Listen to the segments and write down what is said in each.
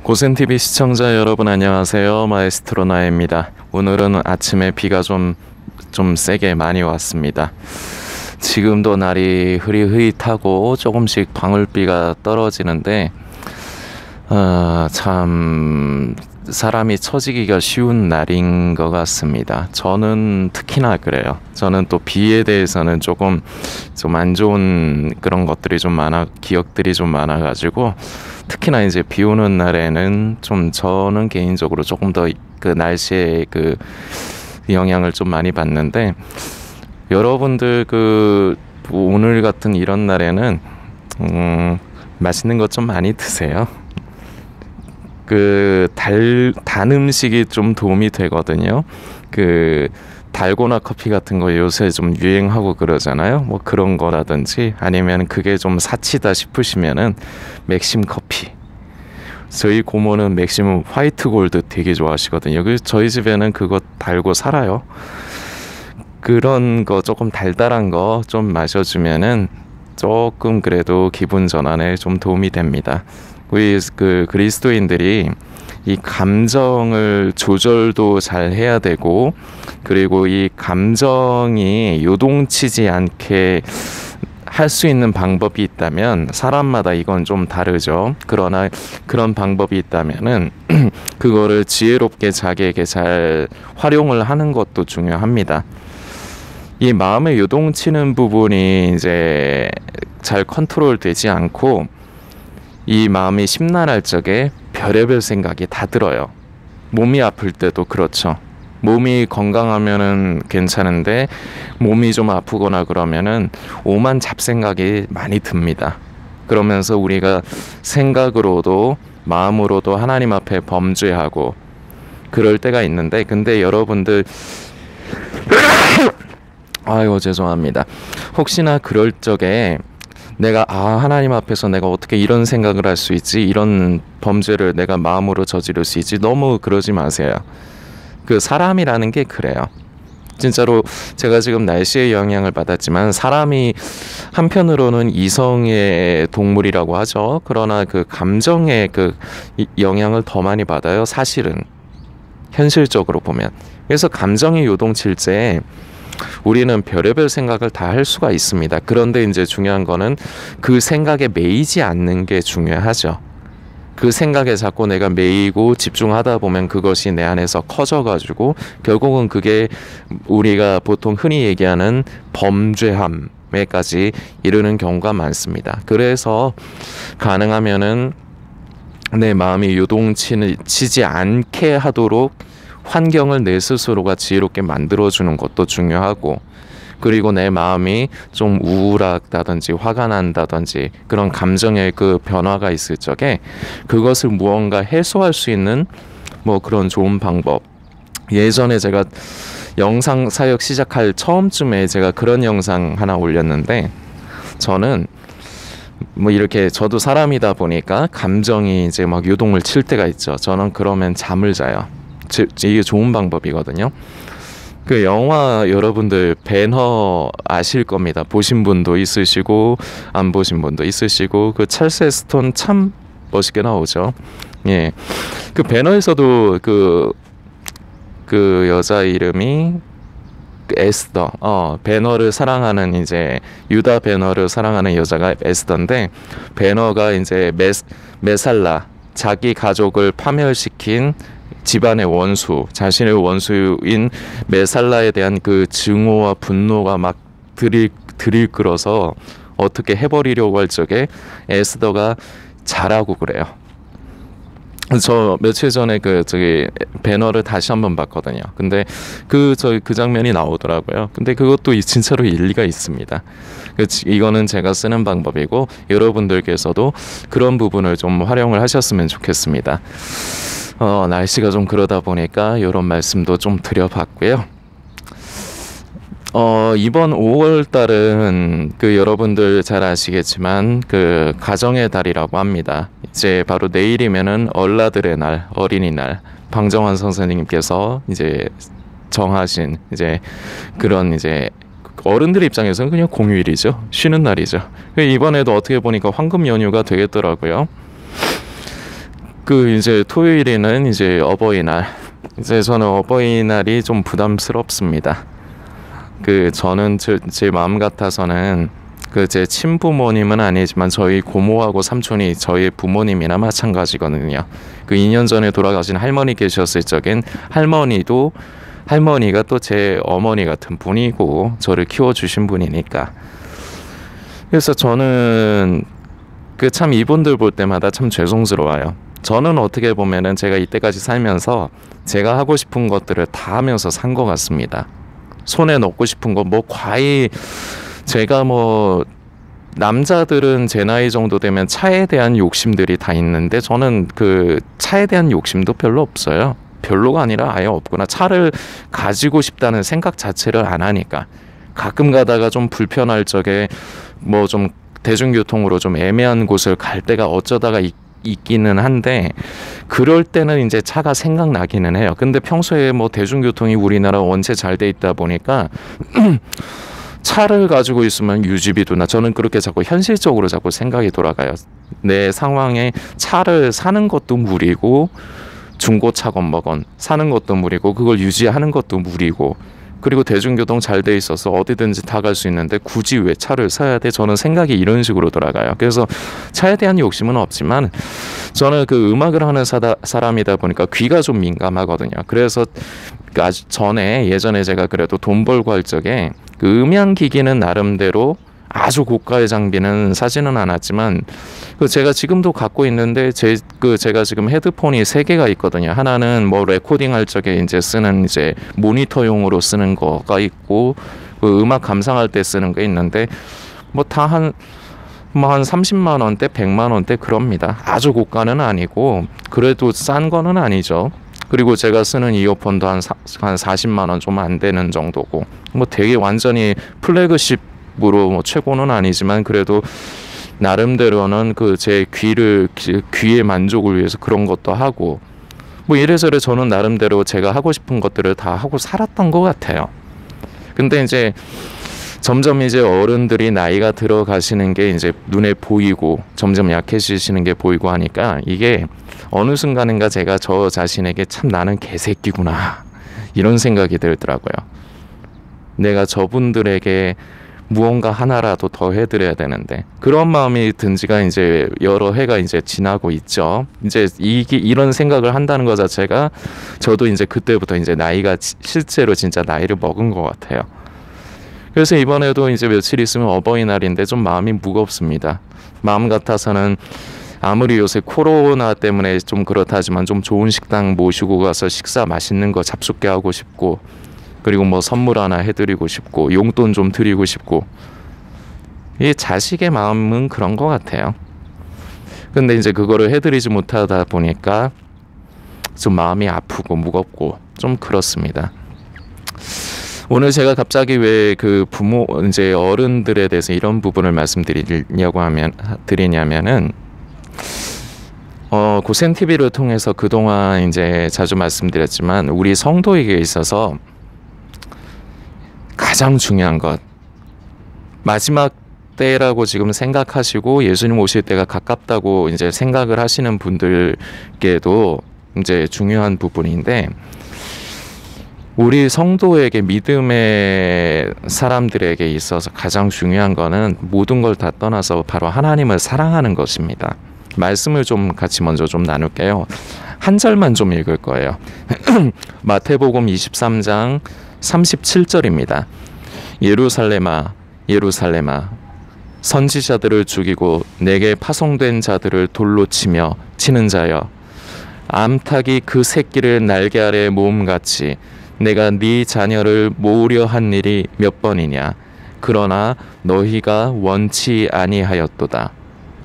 고센TV 시청자 여러분 안녕하세요. 마에스트로 나입니다. 오늘은 아침에 비가 좀 세게 많이 왔습니다. 지금도 날이 흐릿흐릿하고 조금씩 방울비가 떨어지는데 참 사람이 처지기가 쉬운 날인 것 같습니다. 저는 특히나 그래요. 저는 또 비에 대해서는 조금 좀 안 좋은 그런 것들이 좀 기억들이 좀 많아가지고 특히나 이제 비 오는 날에는 좀 저는 개인적으로 조금 더 그 날씨의 그 영향을 좀 많이 받는데, 여러분들 오늘 같은 이런 날에는 맛있는 것 좀 많이 드세요. 단 음식이 좀 도움이 되거든요. 달고나 커피 같은 거 요새 좀 유행하고 그러잖아요. 뭐 그런 거라든지, 아니면 그게 좀 사치다 싶으시면은 맥심 커피. 저희 고모는 맥심 화이트 골드 되게 좋아하시거든요. 저희 집에는 그거 달고 살아요. 그런 거 조금 달달한 거 좀 마셔주면은 조금 그래도 기분 전환에 좀 도움이 됩니다. 우리 그리스도인들이 이 감정을 조절도 잘 해야 되고, 그리고 이 감정이 요동치지 않게 할 수 있는 방법이 있다면, 사람마다 이건 좀 다르죠. 그러나 그런 방법이 있다면은 그거를 지혜롭게 자기에게 잘 활용을 하는 것도 중요합니다. 이 마음에 요동치는 부분이 이제 잘 컨트롤 되지 않고, 이 마음이 심란할 적에 별의별 생각이 다 들어요. 몸이 아플 때도 그렇죠. 몸이 건강하면은 괜찮은데 몸이 좀 아프거나 그러면은 오만 잡생각이 많이 듭니다. 그러면서 우리가 생각으로도 마음으로도 하나님 앞에 범죄하고 그럴 때가 있는데, 근데 여러분들 아이고 죄송합니다. 혹시나 그럴 적에 내가 하나님 앞에서 내가 어떻게 이런 생각을 할 수 있지, 이런 범죄를 내가 마음으로 저지를 수 있지, 너무 그러지 마세요. 사람이라는 게 그래요. 진짜로 제가 지금 날씨의 영향을 받았지만, 사람이 한편으로는 이성의 동물이라고 하죠. 그러나 감정의 영향을 더 많이 받아요, 사실은. 현실적으로 보면. 그래서 감정이 요동칠 때 우리는 별의별 생각을 다 할 수가 있습니다. 그런데 이제 중요한 거는 그 생각에 매이지 않는 게 중요하죠. 그 생각에 자꾸 내가 매이고 집중하다 보면 그것이 내 안에서 커져가지고 결국은 그게 우리가 보통 흔히 얘기하는 범죄함에까지 이르는 경우가 많습니다. 그래서 가능하면은 내 마음이 요동치지 않게 하도록 환경을 내 스스로가 지혜롭게 만들어주는 것도 중요하고, 그리고 내 마음이 좀 우울하다든지 화가 난다든지 그런 감정의 변화가 있을 적에 그것을 무언가 해소할 수 있는 뭐 그런 좋은 방법. 예전에 제가 영상 사역 시작할 처음쯤에 제가 그런 영상 하나 올렸는데, 저는 뭐 이렇게 저도 사람이다 보니까 감정이 이제 막 요동을 칠 때가 있죠. 저는 그러면 잠을 자요. 이게 좋은 방법이거든요. 영화 여러분들 배너 아실 겁니다. 보신 분도 있으시고 안 보신 분도 있으시고, 찰스 에스턴 참 멋있게 나오죠. 예, 배너에서도 여자 이름이 에스더, 배너를 사랑하는 이제 유다 배너를 사랑하는 여자가 에스더인데, 배너가 이제 메살라, 자기 가족을 파멸시킨 집안의 원수, 자신의 원수인 메살라에 대한 증오와 분노가 막 들이끌어서 어떻게 해버리려고 할 적에 에스더가 잘하고 그래요. 저 며칠 전에 배너를 다시 한번 봤거든요. 근데 그 장면이 나오더라고요. 근데 그것도 진짜로 일리가 있습니다. 이거는 제가 쓰는 방법이고, 여러분들께서도 그런 부분을 좀 활용을 하셨으면 좋겠습니다. 날씨가 좀 그러다 보니까 이런 말씀도 좀 드려봤고요. 이번 5월 달은 여러분들 잘 아시겠지만 가정의 달이라고 합니다. 이제 바로 내일이면은 얼라들의 날, 어린이날, 방정환 선생님께서 이제 정하신 이제 그런 이제 어른들 입장에서는 그냥 공휴일이죠. 쉬는 날이죠. 이번에도 어떻게 보니까 황금 연휴가 되겠더라고요. 그 이제 토요일에는 이제 어버이날. 이제 저는 어버이날이 좀 부담스럽습니다. 그 저는 제 마음 같아서는 그 제 친부모님은 아니지만 저희 고모하고 삼촌이 저희 부모님이나 마찬가지거든요. 그 2년 전에 돌아가신 할머니 계셨을 적엔 할머니가 또 제 어머니 같은 분이고 저를 키워주신 분이니까. 그래서 저는 그 참 이분들 볼 때마다 참 죄송스러워요. 저는 어떻게 보면은 제가 이때까지 살면서 제가 하고 싶은 것들을 다 하면서 산 것 같습니다. 손에 넣고 싶은 거 뭐 과히 제가 뭐 남자들은 제 나이 정도 되면 차에 대한 욕심들이 다 있는데 저는 그 차에 대한 욕심도 별로 없어요. 별로가 아니라 아예 없구나. 차를 가지고 싶다는 생각 자체를 안 하니까. 가끔 가다가 좀 불편할 적에 뭐 좀 대중교통으로 좀 애매한 곳을 갈 때가 어쩌다가 있기는 한데 그럴 때는 이제 차가 생각나기는 해요. 근데 평소에 뭐 대중교통이 우리나라 원체 잘 돼 있다 보니까 차를 가지고 있으면 유지비도나 저는 그렇게 자꾸 현실적으로 자꾸 생각이 돌아가요. 내 상황에 차를 사는 것도 무리고 중고차건 뭐건 사는 것도 무리고 그걸 유지하는 것도 무리고 그리고 대중교통 잘 돼 있어서 어디든지 다 갈 수 있는데 굳이 왜 차를 사야 돼? 저는 생각이 이런 식으로 돌아가요. 그래서 차에 대한 욕심은 없지만 저는 그 음악을 하는 사람이다 보니까 귀가 좀 민감하거든요. 그래서 아주 예전에 제가 그래도 돈 벌고 할 적에 그 음향기기는 나름대로 아주 고가의 장비는 사지는 않았지만 그 제가 지금도 갖고 있는데 제가 지금 헤드폰이 3개가 있거든요. 하나는 뭐 레코딩 할 적에 이제 쓰는 이제 모니터용으로 쓰는 거가 있고 그 음악 감상할 때 쓰는 게 있는데 뭐 다 한 30만 원대, 100만 원대 그럽니다. 아주 고가는 아니고 그래도 싼 거는 아니죠. 그리고 제가 쓰는 이어폰도 한 40만 원 좀 안 되는 정도고 뭐 되게 완전히 플래그십으로 뭐 최고는 아니지만 그래도 나름대로는 그 제 귀의 만족을 위해서 그런 것도 하고 뭐 이래저래 저는 나름대로 제가 하고 싶은 것들을 다 하고 살았던 것 같아요. 근데 이제 점점 이제 어른들이 나이가 들어가시는 게 이제 눈에 보이고 점점 약해지시는 게 보이고 하니까 이게 어느 순간인가 제가 저 자신에게 참 나는 개새끼구나 이런 생각이 들더라고요. 내가 저분들에게 무언가 하나라도 더 해드려야 되는데 그런 마음이 든 지가 이제 여러 해가 이제 지나고 있죠. 이제 이런 생각을 한다는 것 자체가 저도 이제 그때부터 이제 나이가 실제로 진짜 나이를 먹은 것 같아요. 그래서 이번에도 이제 며칠 있으면 어버이날인데 좀 마음이 무겁습니다. 마음 같아서는 아무리 요새 코로나 때문에 좀 그렇다지만 좀 좋은 식당 모시고 가서 식사 맛있는 거 잡숫게 하고 싶고 그리고 뭐 선물 하나 해드리고 싶고 용돈 좀 드리고 싶고 이 자식의 마음은 그런 것 같아요. 근데 이제 그거를 해드리지 못하다 보니까 좀 마음이 아프고 무겁고 좀 그렇습니다. 오늘 제가 갑자기 왜 그 부모 이제 어른들에 대해서 이런 부분을 드리냐면은 고센 TV를 통해서 그동안 이제 자주 말씀드렸지만 우리 성도에게 있어서 가장 중요한 것 마지막 때라고 지금 생각하시고 예수님 오실 때가 가깝다고 이제 생각을 하시는 분들께도 이제 중요한 부분인데 우리 성도에게 믿음의 사람들에게 있어서 가장 중요한 거는 모든 걸 다 떠나서 바로 하나님을 사랑하는 것입니다. 말씀을 좀 같이 먼저 좀 나눌게요. 한 절만 좀 읽을 거예요. 마태복음 23장 37절입니다. 예루살렘아 예루살렘아 선지자들을 죽이고 내게 파송된 자들을 돌로 치는 자여 암탉이 그 새끼를 날개 아래 모음같이 내가 네 자녀를 모으려 한 일이 몇 번이냐 그러나 너희가 원치 아니하였도다.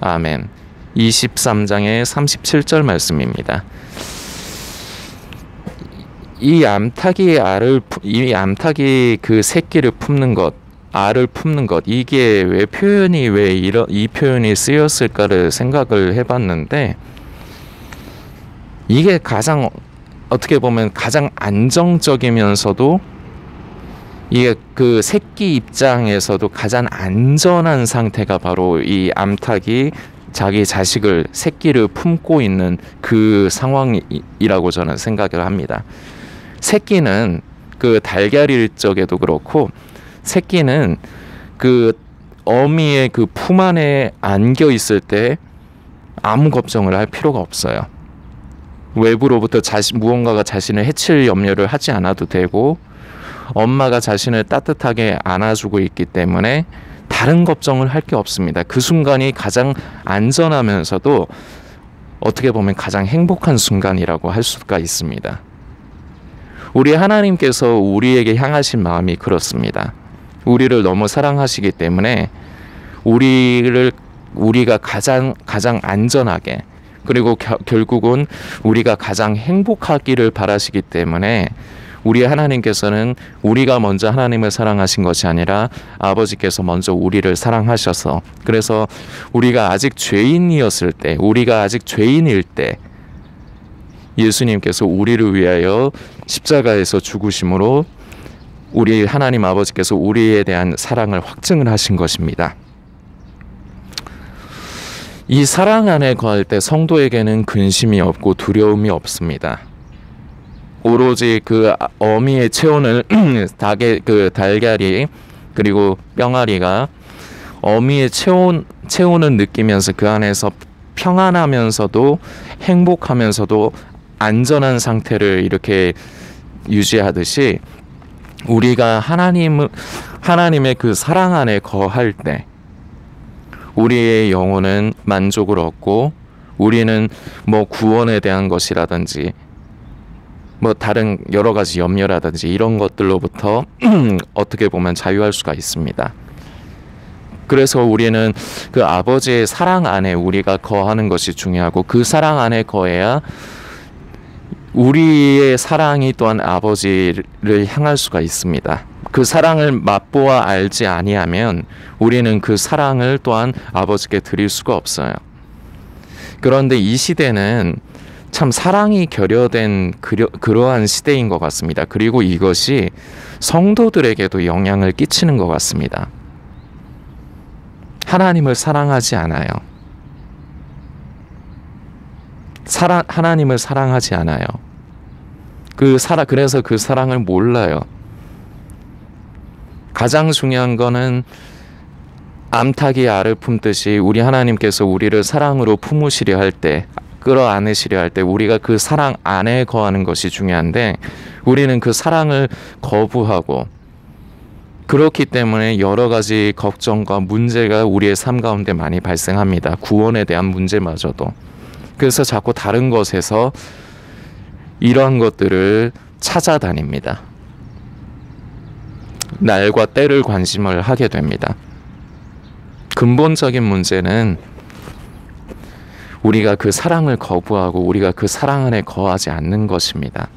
아멘. 23장의 37절 말씀입니다. 이 암탉이 그 새끼를 품는 것, 알을 품는 것, 이게 왜 이 표현이 쓰였을까를 생각을 해봤는데 이게 가장 어떻게 보면 가장 안정적이면서도 이게 그 새끼 입장에서도 가장 안전한 상태가 바로 이 암탉이 자기 자식을 새끼를 품고 있는 그 상황이라고 저는 생각을 합니다. 새끼는 그 달걀일 적에도 그렇고 새끼는 그 어미의 그 품 안에 안겨 있을 때 아무 걱정을 할 필요가 없어요. 외부로부터 무언가가 자신을 해칠 염려를 하지 않아도 되고 엄마가 자신을 따뜻하게 안아주고 있기 때문에 다른 걱정을 할 게 없습니다. 그 순간이 가장 안전하면서도 어떻게 보면 가장 행복한 순간이라고 할 수가 있습니다. 우리 하나님께서 우리에게 향하신 마음이 그렇습니다. 우리를 너무 사랑하시기 때문에 우리가 가장 안전하게 그리고 결국은 우리가 가장 행복하기를 바라시기 때문에 우리 하나님께서는 우리가 먼저 하나님을 사랑하신 것이 아니라 아버지께서 먼저 우리를 사랑하셔서 그래서 우리가 아직 죄인이었을 때 우리가 아직 죄인일 때 예수님께서 우리를 위하여 십자가에서 죽으심으로 우리 하나님 아버지께서 우리에 대한 사랑을 확증을 하신 것입니다. 이 사랑 안에 거할 때 성도에게는 근심이 없고 두려움이 없습니다. 오로지 그 어미의 체온을 닭의 그 달걀이 그리고 뿅아리가 어미의 체온을 느끼면서 그 안에서 평안하면서도 행복하면서도 안전한 상태를 이렇게 유지하듯이 우리가 하나님의 그 사랑 안에 거할 때 우리의 영혼은 만족을 얻고 우리는 뭐 구원에 대한 것이라든지 뭐 다른 여러 가지 염려라든지 이런 것들로부터 어떻게 보면 자유할 수가 있습니다. 그래서 우리는 그 아버지의 사랑 안에 우리가 거하는 것이 중요하고 그 사랑 안에 거해야 우리의 사랑이 또한 아버지를 향할 수가 있습니다. 그 사랑을 맛보아 알지 아니하면 우리는 그 사랑을 또한 아버지께 드릴 수가 없어요. 그런데 이 시대는 참 사랑이 결여된 그러한 시대인 것 같습니다. 그리고 이것이 성도들에게도 영향을 끼치는 것 같습니다. 하나님을 사랑하지 않아요. 하나님을 사랑하지 않아요. 그래서 그 사랑을 몰라요. 가장 중요한 거는 암탉이 알을 품듯이 우리 하나님께서 우리를 사랑으로 품으시려 할 때, 끌어안으시려 할 때 우리가 그 사랑 안에 거하는 것이 중요한데 우리는 그 사랑을 거부하고 그렇기 때문에 여러 가지 걱정과 문제가 우리의 삶 가운데 많이 발생합니다. 구원에 대한 문제마저도. 그래서 자꾸 다른 것에서 이러한 것들을 찾아다닙니다. 날과 때를 관심을 하게 됩니다. 근본적인 문제는 우리가 그 사랑을 거부하고 우리가 그 사랑 안에 거하지 않는 것입니다.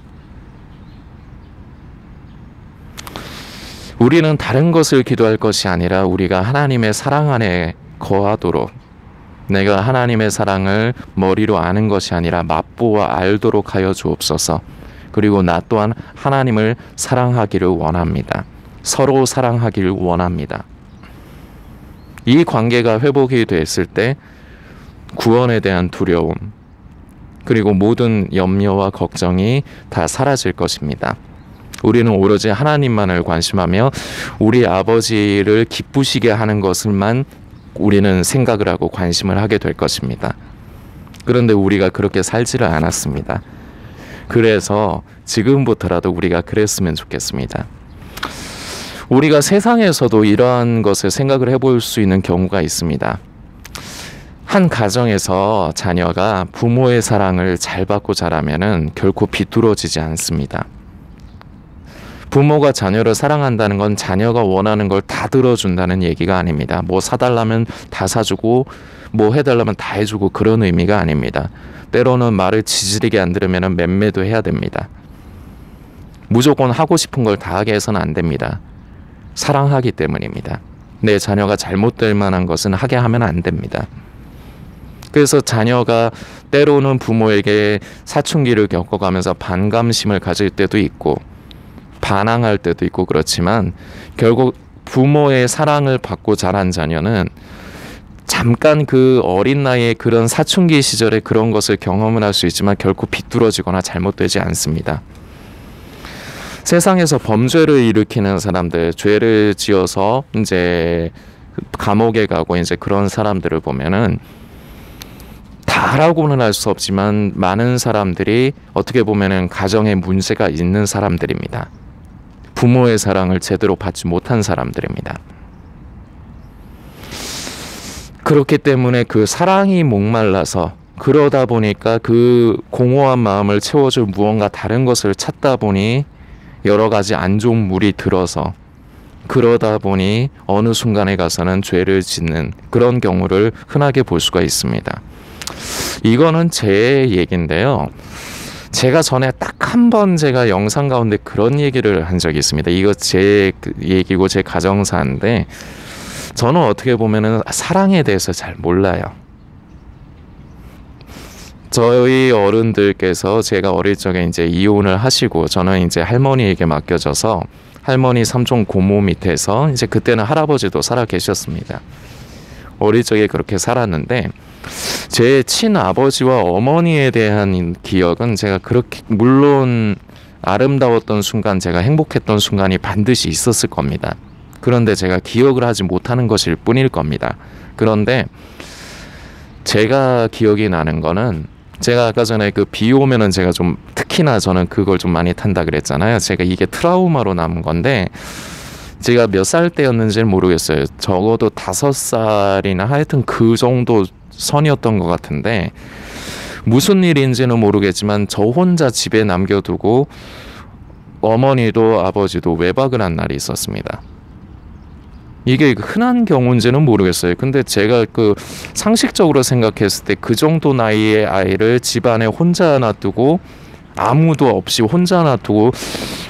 우리는 다른 것을 기도할 것이 아니라 우리가 하나님의 사랑 안에 거하도록 내가 하나님의 사랑을 머리로 아는 것이 아니라 맛보아 알도록 하여 주옵소서. 그리고 나 또한 하나님을 사랑하기를 원합니다. 서로 사랑하기를 원합니다. 이 관계가 회복이 됐을 때 구원에 대한 두려움 그리고 모든 염려와 걱정이 다 사라질 것입니다. 우리는 오로지 하나님만을 관심하며 우리 아버지를 기쁘시게 하는 것을만 우리는 생각을 하고 관심을 하게 될 것입니다. 그런데 우리가 그렇게 살지를 않았습니다. 그래서 지금부터라도 우리가 그랬으면 좋겠습니다. 우리가 세상에서도 이러한 것을 생각을 해볼 수 있는 경우가 있습니다. 한 가정에서 자녀가 부모의 사랑을 잘 받고 자라면은 결코 비뚤어지지 않습니다. 부모가 자녀를 사랑한다는 건 자녀가 원하는 걸 다 들어준다는 얘기가 아닙니다. 뭐 사달라면 다 사주고 뭐 해달라면 다 해주고 그런 의미가 아닙니다. 때로는 말을 지지리게 안 들으면 맴매도 해야 됩니다. 무조건 하고 싶은 걸 다 하게 해서는 안 됩니다. 사랑하기 때문입니다. 내 자녀가 잘못될 만한 것은 하게 하면 안 됩니다. 그래서 자녀가 때로는 부모에게 사춘기를 겪어가면서 반감심을 가질 때도 있고 반항할 때도 있고 그렇지만 결국 부모의 사랑을 받고 자란 자녀는 잠깐 그 어린 나이에 그런 사춘기 시절에 그런 것을 경험을 할 수 있지만 결코 비뚤어지거나 잘못되지 않습니다. 세상에서 범죄를 일으키는 사람들, 죄를 지어서 이제 감옥에 가고 이제 그런 사람들을 보면은 다라고는 할 수 없지만 많은 사람들이 어떻게 보면은 가정에 문제가 있는 사람들입니다. 부모의 사랑을 제대로 받지 못한 사람들입니다. 그렇기 때문에 그 사랑이 목말라서 그러다 보니까 그 공허한 마음을 채워줄 무언가 다른 것을 찾다 보니 여러 가지 안 좋은 물이 들어서 그러다 보니 어느 순간에 가서는 죄를 짓는 그런 경우를 흔하게 볼 수가 있습니다. 이거는 제 얘기인데요. 제가 전에 딱 한 번 제가 영상 가운데 그런 얘기를 한 적이 있습니다. 이거 제 얘기고 제 가정사인데 저는 어떻게 보면은 사랑에 대해서 잘 몰라요. 저희 어른들께서 제가 어릴 적에 이제 이혼을 하시고 저는 이제 할머니에게 맡겨져서 할머니 삼촌 고모 밑에서 이제 그때는 할아버지도 살아 계셨습니다. 어릴 적에 그렇게 살았는데 제 친아버지와 어머니에 대한 기억은 제가 그렇게 물론 아름다웠던 순간 제가 행복했던 순간이 반드시 있었을 겁니다. 그런데 제가 기억을 하지 못하는 것일 뿐일 겁니다. 그런데 제가 기억이 나는 거는 제가 아까 전에 그 비 오면은 제가 좀 특히나 저는 그걸 좀 많이 탄다 그랬잖아요. 제가 이게 트라우마로 남은 건데 제가 몇 살 때였는지는 모르겠어요. 적어도 5살이나 하여튼 그 정도 선이었던 것 같은데 무슨 일인지는 모르겠지만 저 혼자 집에 남겨두고 어머니도 아버지도 외박을 한 날이 있었습니다. 이게 흔한 경우인지는 모르겠어요. 근데 제가 그 상식적으로 생각했을 때 그 정도 나이의 아이를 집안에 혼자 놔두고 아무도 없이 혼자 놔두고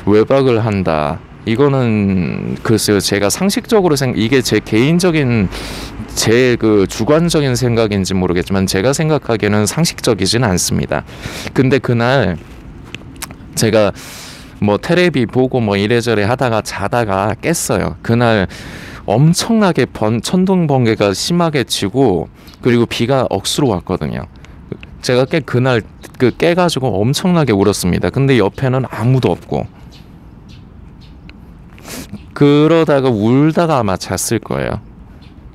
외박을 한다. 이거는 글쎄요. 제가 상식적으로 이게 제 개인적인 제 그 주관적인 생각인지 모르겠지만 제가 생각하기에는 상식적이진 않습니다. 근데 그날 제가 뭐 테레비 보고 뭐 이래저래 하다가 자다가 깼어요. 그날 엄청나게 천둥 번개가 심하게 치고 그리고 비가 억수로 왔거든요. 제가 그날 깨가지고 엄청나게 울었습니다. 근데 옆에는 아무도 없고 그러다가 울다가 아마 잤을 거예요.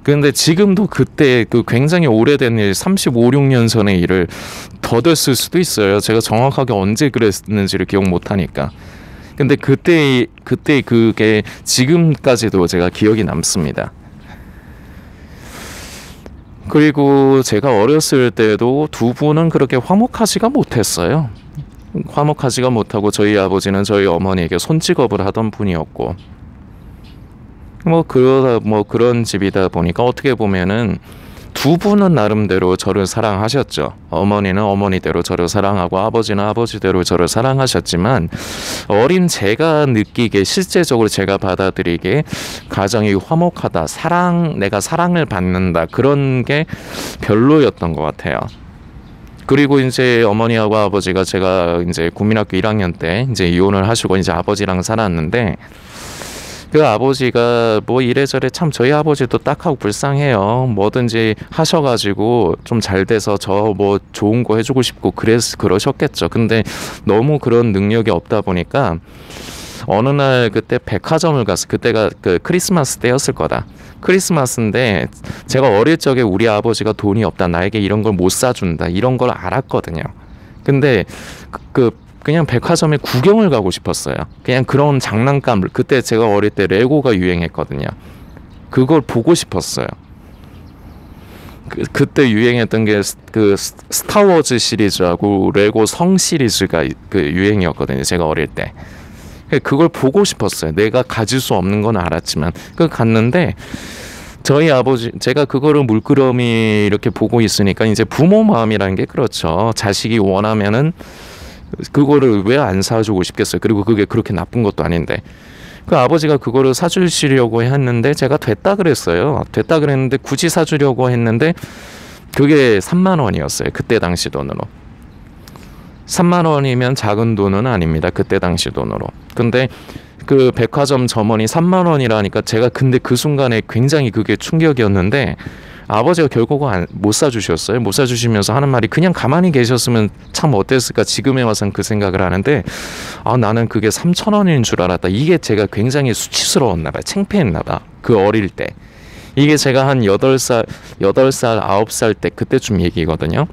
근데 지금도 그때 그 굉장히 오래된 일 35, 6년 전의 일을 더 됐을 수도 있어요. 제가 정확하게 언제 그랬는지를 기억 못하니까. 근데 그때 그게 지금까지도 제가 기억이 남습니다. 그리고 제가 어렸을 때도 두 분은 그렇게 화목하지가 못했어요. 화목하지가 못하고 저희 아버지는 저희 어머니에게 손직업을 하던 분이었고 그런 집이다 보니까 어떻게 보면은 두 분은 나름대로 저를 사랑하셨죠. 어머니는 어머니대로 저를 사랑하고 아버지는 아버지대로 저를 사랑하셨지만 어린 제가 느끼기에 실제적으로 제가 받아들이기에 가정이 화목하다, 내가 사랑을 받는다 그런 게 별로였던 것 같아요. 그리고 이제 어머니하고 아버지가 제가 이제 국민학교 1학년 때 이제 이혼을 하시고 이제 아버지랑 살았는데 그 아버지가 뭐 이래저래 참 저희 아버지도 딱하고 불쌍해요. 뭐든지 하셔가지고 좀 잘 돼서 저 뭐 좋은 거 해주고 싶고 그러셨겠죠. 근데 너무 그런 능력이 없다 보니까 어느 날 그때 백화점을 갔어. 그때가 그 크리스마스 때였을 거다. 크리스마스인데 제가 어릴 적에 우리 아버지가 돈이 없다. 나에게 이런 걸 못 사준다. 이런 걸 알았거든요. 근데 그냥 백화점에 구경을 가고 싶었어요. 그냥 그런 장난감을 그때 제가 어릴 때 레고가 유행했거든요. 그걸 보고 싶었어요. 그때 유행했던 게 그 스타워즈 시리즈하고 레고 성 시리즈가 그 유행이었거든요. 제가 어릴 때. 그걸 보고 싶었어요. 내가 가질 수 없는 건 알았지만 갔는데 저희 아버지 제가 그거를 물끄러미 이렇게 보고 있으니까 이제 부모 마음이라는 게 그렇죠. 자식이 원하면은 그거를 왜 안 사주고 싶겠어요. 그리고 그게 그렇게 나쁜 것도 아닌데 그 아버지가 그거를 사주시려고 했는데 제가 됐다 그랬어요. 됐다 그랬는데 굳이 사주려고 했는데 그게 3만 원이었어요. 그때 당시 돈으로 3만 원이면 작은 돈은 아닙니다. 그때 당시 돈으로. 근데 그 백화점 점원이 3만 원이라니까 제가 근데 그 순간에 굉장히 그게 충격이었는데 아버지가 결국은 못 사주셨어요. 못 사주시면서 하는 말이 그냥 가만히 계셨으면 참 어땠을까. 지금에 와서는 그 생각을 하는데 나는 그게 3,000원인 줄 알았다. 이게 제가 굉장히 수치스러웠나 봐요. 창피했나 봐. 그 어릴 때. 이게 제가 한 8살, 9살 때 그때쯤 얘기거든요.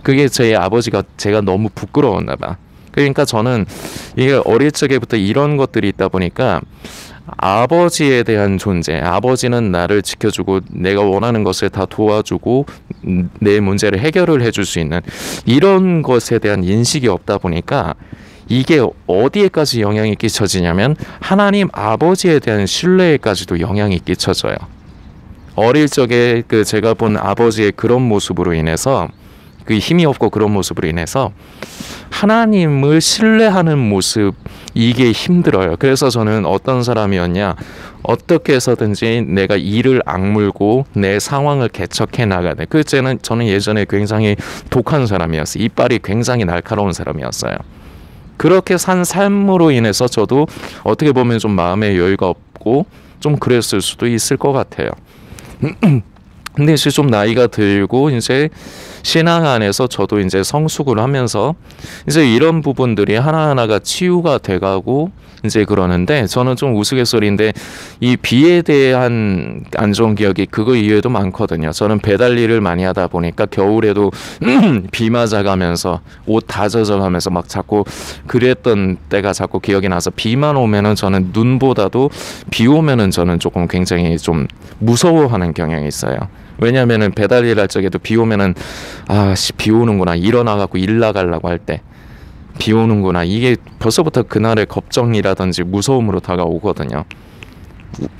그게 제 아버지가 제가 너무 부끄러웠나 봐. 그러니까 저는 이게 어릴 적에부터 이런 것들이 있다 보니까 아버지에 대한 존재, 아버지는 나를 지켜주고 내가 원하는 것을 다 도와주고 내 문제를 해결을 해줄 수 있는 이런 것에 대한 인식이 없다 보니까 이게 어디에까지 영향이 끼쳐지냐면 하나님 아버지에 대한 신뢰에까지도 영향이 끼쳐져요. 어릴 적에 제가 본 아버지의 그런 모습으로 인해서 그 힘이 없고 그런 모습으로 인해서 하나님을 신뢰하는 모습, 이게 힘들어요. 그래서 저는 어떤 사람이었냐, 어떻게 해서든지 내가 이를 악물고 내 상황을 개척해 나가야 돼. 저는 예전에 굉장히 독한 사람이었어요. 이빨이 굉장히 날카로운 사람이었어요. 그렇게 산 삶으로 인해서 저도 어떻게 보면 좀 마음의 여유가 없고 좀 그랬을 수도 있을 것 같아요. 근데 이제 좀 나이가 들고 이제 신앙 안에서 저도 이제 성숙을 하면서 이제 이런 부분들이 하나하나가 치유가 돼가고 이제 그러는데, 저는 좀 우스갯소리인데 이 비에 대한 안 좋은 기억이 그거 이외에도 많거든요. 저는 배달 일을 많이 하다 보니까 겨울에도 비 맞아가면서 옷 다 젖어가면서 막 자꾸 그랬던 때가 자꾸 기억이 나서, 비만 오면은 저는 눈보다도 비 오면은 저는 조금 굉장히 좀 무서워하는 경향이 있어요. 왜냐면은 배달 일 할 적에도 비 오면은 비 오는구나, 일어나갖고 일 나가려고 할 때 비 오는구나, 이게 벌써부터 그날의 걱정이라든지 무서움으로 다가오거든요.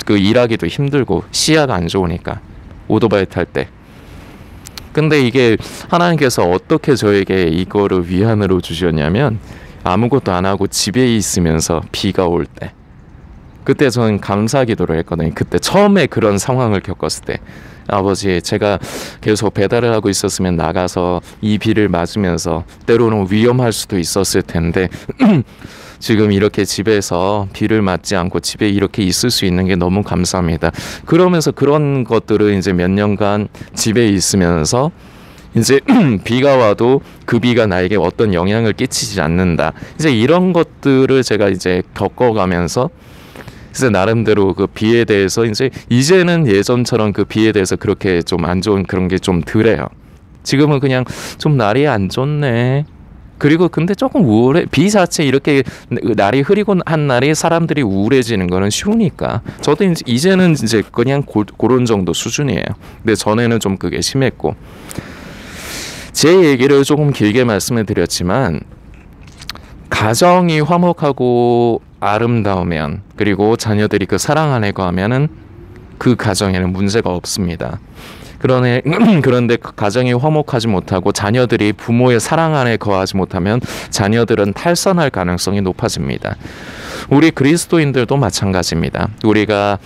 그 일하기도 힘들고 시야가 안 좋으니까 오토바이 탈 때. 근데 이게 하나님께서 어떻게 저에게 이거를 위안으로 주셨냐면, 아무것도 안 하고 집에 있으면서 비가 올 때, 그때 저는 감사 기도를 했거든요. 그때 처음에 그런 상황을 겪었을 때, 아버지, 제가 계속 배달을 하고 있었으면 나가서 이 비를 맞으면서 때로는 위험할 수도 있었을 텐데 지금 이렇게 집에서 비를 맞지 않고 집에 이렇게 있을 수 있는 게 너무 감사합니다. 그러면서 그런 것들을 이제 몇 년간 집에 있으면서 이제 비가 와도 그 비가 나에게 어떤 영향을 끼치지 않는다, 이제 이런 것들을 제가 이제 겪어가면서, 그래서 나름대로 그 비에 대해서 이제는 예전처럼 그 비에 대해서 그렇게 좀 안 좋은 그런 게 좀 덜해요. 지금은 그냥 좀 날이 안 좋네, 그리고 근데 조금 우울해, 비 자체 이렇게 날이 흐리고 한 날이 사람들이 우울해지는 거는 쉬우니까 저도 이제는 이제 그냥 그런 정도 수준이에요. 근데 전에는 좀 그게 심했고, 제 얘기를 조금 길게 말씀을 드렸지만, 가정이 화목하고 아름다우면, 그리고 자녀들이 그 사랑 안에 거하면은 그 가정에는 문제가 없습니다. 그런데 가정이 화목하지 못하고 자녀들이 부모의 사랑 안에 거하지 못하면 자녀들은 탈선할 가능성이 높아집니다. 우리 그리스도인들도 마찬가지입니다. 우리가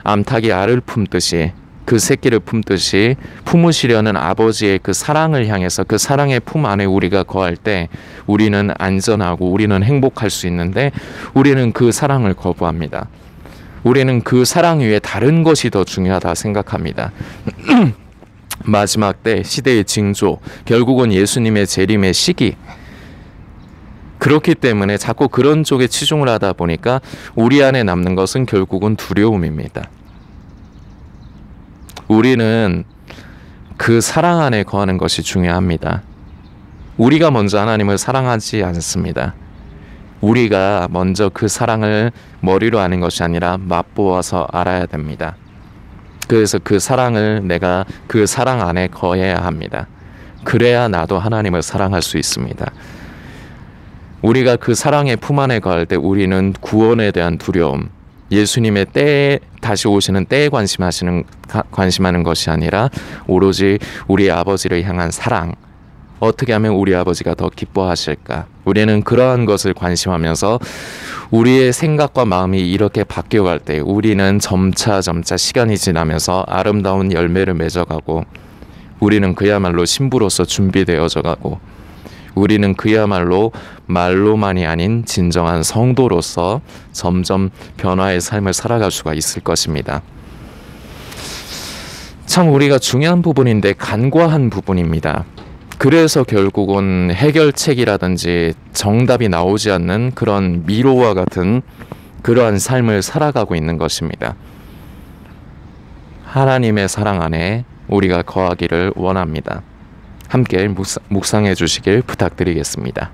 암탉이 알을 품듯이, 그 새끼를 품듯이 품으시려는 아버지의 그 사랑을 향해서 그 사랑의 품 안에 우리가 거할 때 우리는 안전하고 우리는 행복할 수 있는데, 우리는 그 사랑을 거부합니다. 우리는 그 사랑 위에 다른 것이 더 중요하다 생각합니다. 마지막 때 시대의 징조, 결국은 예수님의 재림의 시기, 그렇기 때문에 자꾸 그런 쪽에 치중을 하다 보니까 우리 안에 남는 것은 결국은 두려움입니다. 우리는 그 사랑 안에 거하는 것이 중요합니다. 우리가 먼저 하나님을 사랑하지 않습니다. 우리가 먼저 그 사랑을 머리로 아는 것이 아니라 맛보아서 알아야 됩니다. 그래서 그 사랑을 내가 그 사랑 안에 거해야 합니다. 그래야 나도 하나님을 사랑할 수 있습니다. 우리가 그 사랑의 품 안에 거할 때 우리는 구원에 대한 두려움, 예수님의 때에 다시 오시는 때에 관심하는 것이 아니라 오로지 우리 아버지를 향한 사랑, 어떻게 하면 우리 아버지가 더 기뻐하실까, 우리는 그러한 것을 관심하면서 우리의 생각과 마음이 이렇게 바뀌어갈 때 우리는 점차 시간이 지나면서 아름다운 열매를 맺어가고, 우리는 그야말로 신부로서 준비되어져 가고, 우리는 그야말로 말로만이 아닌 진정한 성도로서 점점 변화의 삶을 살아갈 수가 있을 것입니다. 참 우리가 중요한 부분인데 간과한 부분입니다. 그래서 결국은 해결책이라든지 정답이 나오지 않는 그런 미로와 같은 그러한 삶을 살아가고 있는 것입니다. 하나님의 사랑 안에 우리가 거하기를 원합니다. 함께 묵상해 주시길 부탁드리겠습니다.